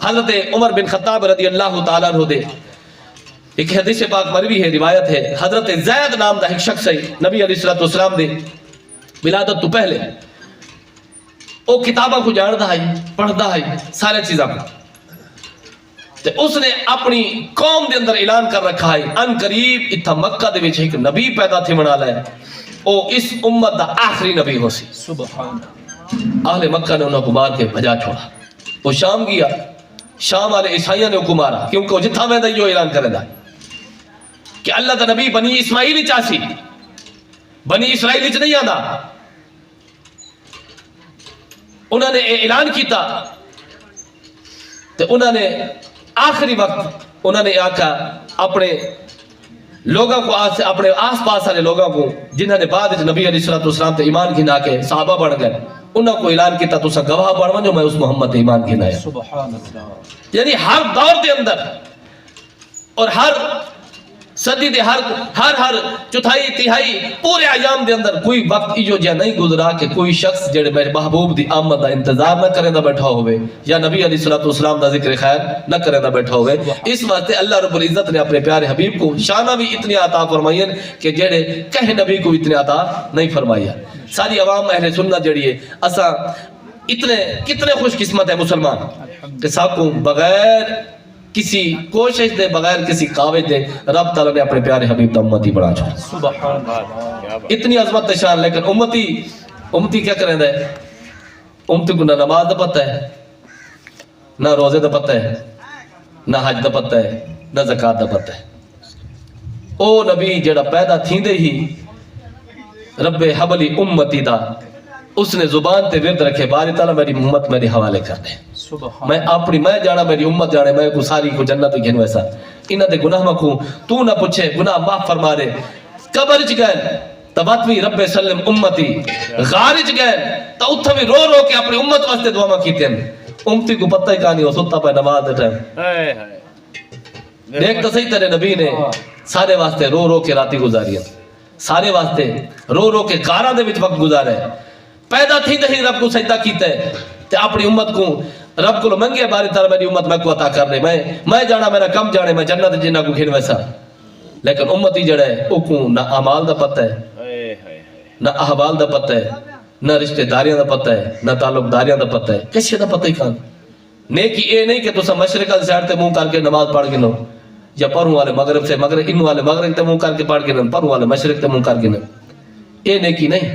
حضرت عمر بن خطاب رضی اللہ تعالیٰ عنہ دے ایک حدیث پاک مروی ہے، روایت ہے، حضرت زید نام دا ایک شخص ہے نبی علیہ السلام دے ولادت تو پہلے وہ کتاباں کو جاندا ہے، پڑھدا ہے، سارے چیزاں کو، تے اس نے اپنی قوم دے اندر اعلان کر رکھا ہے ان قریب اتھا مکہ دے وچ ایک نبی پیدا تھی بنا لے، او اس امت دا آخری نبی ہو سی۔ سبحان اللہ۔ اہل مکہ نے انہوں کو مار کے بھجا چھوڑا، وہ شام گیا، شام والے عیسائیوں نے کو مارا، کیونکہ وہ جتھا میں دا یہ اعلان کرے دا کہ اللہ دا نبی بنی اسماعیلی چاسی، بنی اسرائیلی چ نہیں آندا۔ انہوں نے اعلان کیتا تے انہوں نے آخری وقت انہوں نے آکھا اپنے لوگوں کو، اپنے آس پاس والے لوگوں کو جنہوں نے بعد نبی علیہ السلام تے ایمان گھنا کے صحابہ بن گئے، انہوں کو اعلان کیتا تسا گواہ بن ونجو میں اس محمد تے ایمان گھنایا۔ سبحان اللہ۔ یعنی ہر دور دے اندر اور ہر صدی دے ہر چوتھائی تہائی پورے ایام دے اندر کوئی وقت ایو جہاں نہیں گزرا کہ کوئی شخص جڑے میرے محبوب دی آمد دا انتظار نہ کرے دا بیٹھا ہوئے یا نبی علیہ السلام دا ذکر خیر نہ کرے دا بیٹھا ہوئے۔ اس واسطے اللہ رب العزت نے اپنے پیارے حبیب کو شانہ بھی اتنی عطا فرمائی کہ جڑے کہے نبی کو اتنی عطا نہیں فرمائی۔ ساری عوام اہل سنت جڑی ہے اساں کتنے خوش قسمت ہے مسلمان کہ ساکوں بغیر کسی کوشش دے، بغیر کسی قاوت دے رب تعالیٰ نے اپنے پیارے حبیب دا امتی بنا چھوڑا۔ سبحان اللہ۔ اتنی عظمت شان، لیکن امتی کیا کریں دے؟ امتی کو نہ نماز دا پتہ ہے، نہ روزے دا پتہ ہے، نہ حج دا پتہ ہے، نہ زکاة دا پتہ ہے۔ او نبی جڑا پیدا تھیندے ہی رب حبلی امتی دا اس نے زبان تے ورد رکھے باری تعالیٰ میری امت میرے حوالے کر دے، میں جانا میری امت جانے، میں کو ساری کو جنت گھن ویسا انہ دے گناہ مکھوں تو نہ پوچھے گناہ معاف فرما دے۔ قبر گئے تباتوی رب سلم امتی، غارج گئے تا اتھا بھی رو رو کے اپنی امت واسطے دعا کیتے ہیں۔ امتی کو پتہ ہی کہانی ہو ستا پہ نماز دے ٹائم دیکھ تو صحیح تیرے نبی نے سارے واسطے رو رو کے راتی گزاری ہے، سارے واسطے رو رو کے کارا دے وچ وقت گزارے، پیدا تھی دہی رب کو سجدہ کیتا ہے تے اپنی امت کو رب کو منگے باری تعالیٰ میری امت میں کو عطا کر لے، میں جانا میرا کم جانے، میں جنت جنہ کو کھین ویسا۔ لیکن امتی جڑا ہے او کو نہ اعمال دا پتہ ہے، نہ احوال دا پتہ ہے، نہ رشتہ داریاں دا پتہ ہے، نہ تعلق داریاں دا پتہ ہے، کسی دا پتہ ہی کھان۔ نیکی اے نہیں کہ تسا مشرق سے سائڈ تے منہ کر کے نماز پڑھ کے نو، یا پڑھوں والے مغرب سے مغرب، انہوں والے مغرب تے منہ کر کے پڑھ کے نو، پڑھوں والے مشرق تے منہ کر کے نو۔ اے نیکی نہیں،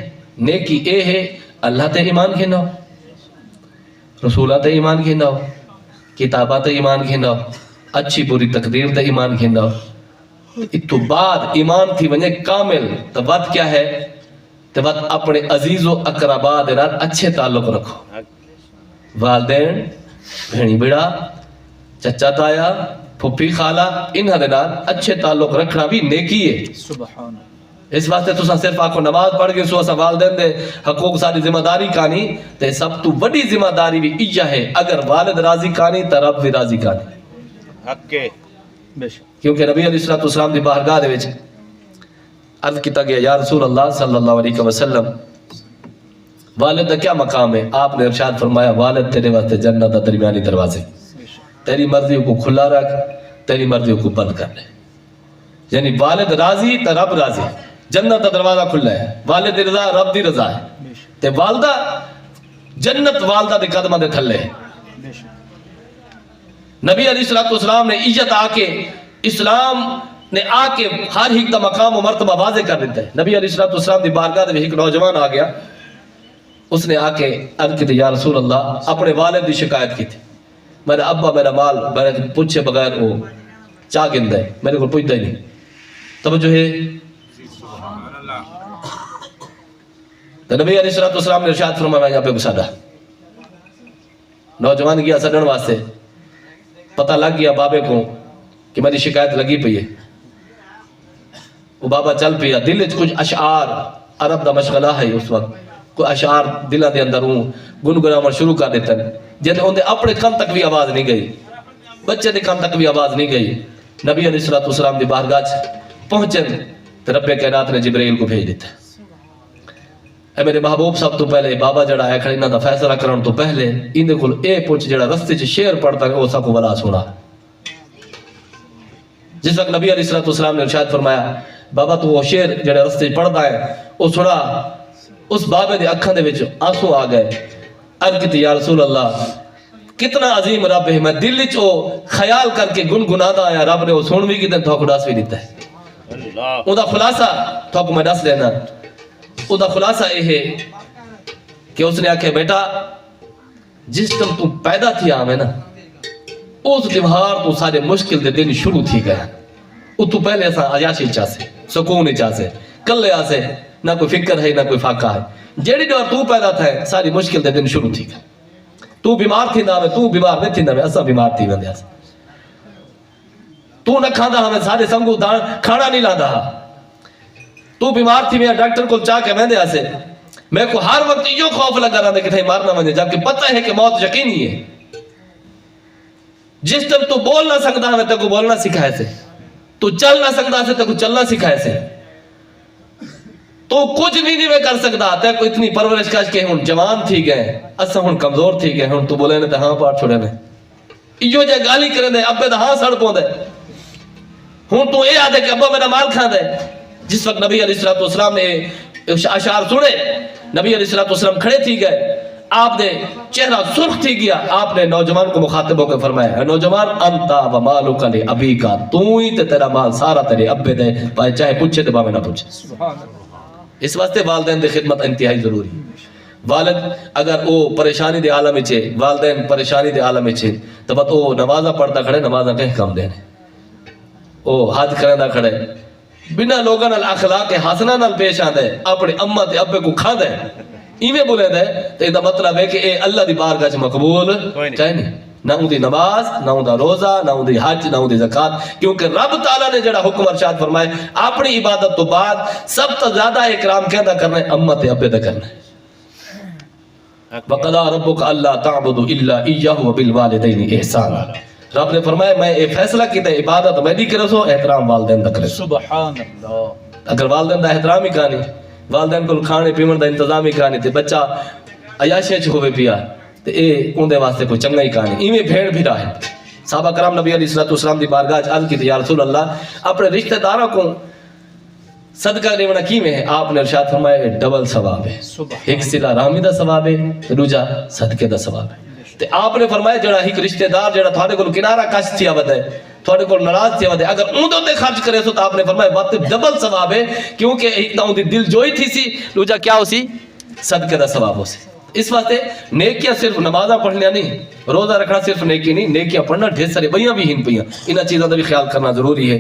نیکی اے ہے اللہ تے ایمان گھنو، رسولہ تے ایمان گھنو، کتابہ تے ایمان گھنو، اچھی بری تقدیر تے ایمان گھنو۔ اتو بعد ایمان تھی ونجے کامل تو وقت کیا ہے؟ تو وقت اپنے عزیز و اقربا دینار اچھے تعلق رکھو، والدین، بھینی بڑا، چچا تایا، پھپی خالہ، انہاں دینار اچھے تعلق رکھنا بھی نیکی ہے۔ سبحان اس واسطے تو صرف آکو نماز پڑھ کے سو والدین دے حقوق ساری ذمہ داری کانی تے سب تو بڑی ذمہ داری بھی ایجا ہے، اگر والد راضی کانی تو رب بھی راضی کانی حق کے۔ کیونکہ نبی علیہ السلام دی بارگاہ دے وچ عرض کیتا گیا یا رسول اللہ صلی اللہ علیہ وسلم والد دا کیا مقام ہے؟ آپ نے ارشاد فرمایا والد تیرے واسطے جنت دا درمیانی دروازے، تیری مرضی کو کھلا رکھ، تیری مرضی کو بند کر لے۔ یعنی والد راضی تو رب راضی، جنت دا دروازہ کھلا ہے، والد رضا رب دی رضا ہے، تے والدہ جنت والدہ دے قدمہ دے تھلے ہے۔ نبی علیہ السلام نے عزت آکے اسلام نے آکے ہر ایک دا مقام و مرتبہ واضح کر دیتا ہے۔ نبی علیہ السلام دی بارگاہ دے ایک نوجوان آ گیا، اس نے آکے عرض کی تھی یا رسول اللہ اپنے والد دی شکایت کی تھی، میرا ابا میرا مال میرے پوچھے بغیر وہ چاہ گندہ ہے، میرے کو پوچھتا ہی نہیں۔ توجہ ہے تو نبی علیہ السلام نے ارشاد فرمایا میں یہاں پہ گسادا، نوجوان گیا سڈن واسطے، پتہ لگ گیا بابے کو کہ میری شکایت لگی پئی ہے، وہ بابا چل پیا، دل وچ کچھ اشعار عرب دا مشغلہ ہے اس وقت، کوئی اشعار دلوں دے اندر گنگنانا شروع کر دیتے ہیں، جن دے اپنے کان تک بھی آواز نہیں گئی، بچے دے کان تک بھی آواز نہیں گئی۔ نبی علیہ السلام دی بارگاہ پہنچن تو رب کائنات نے جبرائیل کو بھیج دیتا ہے، اے میرے محبوب سب تو پہلے بابا جڑا ہے کھڑے انہاں دا فیصلہ کرن تو پہلے ان دے کول اے پوچھ جڑا رستے چ شعر پڑھتا ہے او سا کو ولا سنا. جس وقت نبی علیہ الصلوۃ والسلام نے ارشاد فرمایا بابا تو وہ شعر جڑا رستے چ پڑھتا ہے او سنا. اس بابے دے اکھاں دے وچ آنسو آ گئے. عرض کی یا رسول اللہ کتنا عظیم رب ہے, میں دل وچ او خیال کر کے گنگنادا آیا, رب نے او سن بھی کیتے تھوک ڈس بھی دیتا ہے. او دا خلاصہ تھوک میں دس لینا. او دا خلاصہ یہ ہے کہ اس نے آکھے بیٹا جس ٹائم تو پیدا تھی آمیں نا اس دیوار تو سارے مشکل دے دن شروع تھی گیا. او تو پہلے ایسا عیاشی چاہتے سکون چاہتے کلے آسے نہ کوئی فکر ہے نہ کوئی فاقہ ہے. جیڑی دیوار تو پیدا تھا ساری مشکل دے دن شروع تھی گیا. تو بیمار تھی نہ تو بیمار نہیں تھی نہ ایسا بیمار تھی وندے ایسا تو نہ کھاندا ہمیں سارے سنگو دان کھانا نہیں لاندا. تو بیمار تھی میں ڈاکٹر کو چاہ کے وندے ایسے میں کو ہر وقت یہ خوف لگا رہا کہ تھے مارنا ونجے جبکہ پتہ ہے کہ موت یقینی ہے. جس ٹائم تو بول نہ سکتا ہمیں تے کو بولنا سکھائے سے, تو چل نہ سکتا سے تے کو چلنا سکھائے سے, تو کچھ بھی نہیں میں کر سکتا تے کو اتنی پرورش کاش کے ہن جوان تھی گئے اسا ہن کمزور تھی گئے ہن تو بولے نے تے ہاں پاٹ چھوڑے نے ایو جے گالی کرے دے ابے دا ہاں سڑ پوندے ہن تو اے آدے کہ ابا میرا مال کھاندا ہے. جس وقت نبی علیہ الصلوۃ والسلام نے اشعار سنے نبی علیہ الصلوۃ والسلام کھڑے تھی گئے, آپ نے چہرہ سرخ تھی گیا. آپ نے نوجوان کو مخاطب ہو کے فرمایا نوجوان انتا و مالک لی ابی کا, تو ہی تے تیرا مال سارا تیرے ابے دے چاہے پوچھے تے باویں نہ پوچھے. اس واسطے والدین دی خدمت انتہائی ضروری. والد اگر او پریشانی دے عالم وچ والدین پریشانی دے عالم وچ تے بت او نمازاں پڑھدا کھڑے نمازاں کہیں کم دینے او حج کرندا کھڑے بنا لوگاں نال اخلاق حسنہ نال پیش آندا ہے اپنے اماں تے ابے کو کھاندا ہے ایویں بولیندا ہے تے دا مطلب ہے کہ اے اللہ دی بارگاہ وچ مقبول چاہے نہیں نہ اون دی نماز نہ اون دا روزہ نہ اون دی حج نہ اون دی زکات. کیونکہ رب تعالیٰ نے جڑا حکم ارشاد فرمائے اپنی عبادت تو بعد سب تو زیادہ اکرام کہندا کرنا ہے اماں تے ابے دا کرنا ہے. وَقَضَىٰ رَبُّكَ أَلَّا تَعْبُدُوا إِلَّا إِيَّاهُ وَبِالْوَالِدَيْنِ إِحْسَانًا. رب نے فرمایا میں یہ فیصلہ کیتا ہے عبادت میں نہیں کرو سو احترام والدین دا کرے. سبحان اللہ. اگر والدین دا احترام ہی کہانی والدین کو کھانے پیمن دا انتظام ہی کہانی تے بچہ عیاشی چ ہوے پیا تے اے اون دے واسطے کوئی چنگا ہی کہانی ایویں بھیڑ بھی رہا ہے. صحابہ کرام نبی علیہ الصلوۃ والسلام دی بارگاہ وچ عرض کی یا رسول اللہ اپنے رشتہ داراں کو صدقہ دینا کیویں ہے؟ آپ نے ارشاد فرمایا ڈبل ثواب ہے. ایک صلہ رحمی دا ثواب ہے دوجا صدقے دا ثواب ہے. تے آپ نے فرمایا جڑا ایک رشتہ دار جڑا تھوڑے کول کنارہ کش تھیا ود ہے تھوڑے کول ناراض تھیا ود ہے اگر اون دے خرچ کرے سو تو آپ نے فرمایا بات ڈبل ثواب ہے کیونکہ ایک تو دی دل جوئی تھی سی دوجا کیا ہو سی صدقے دا ثواب ہو سی. اس واسطے نیکیاں صرف نمازاں پڑھنیاں نہیں روزہ رکھنا صرف نیکی نہیں نیکیاں پڑھنا ڈھیر سارے بیاں بھی ہن پیاں انہاں چیزاں دا بھی خیال کرنا ضروری ہے.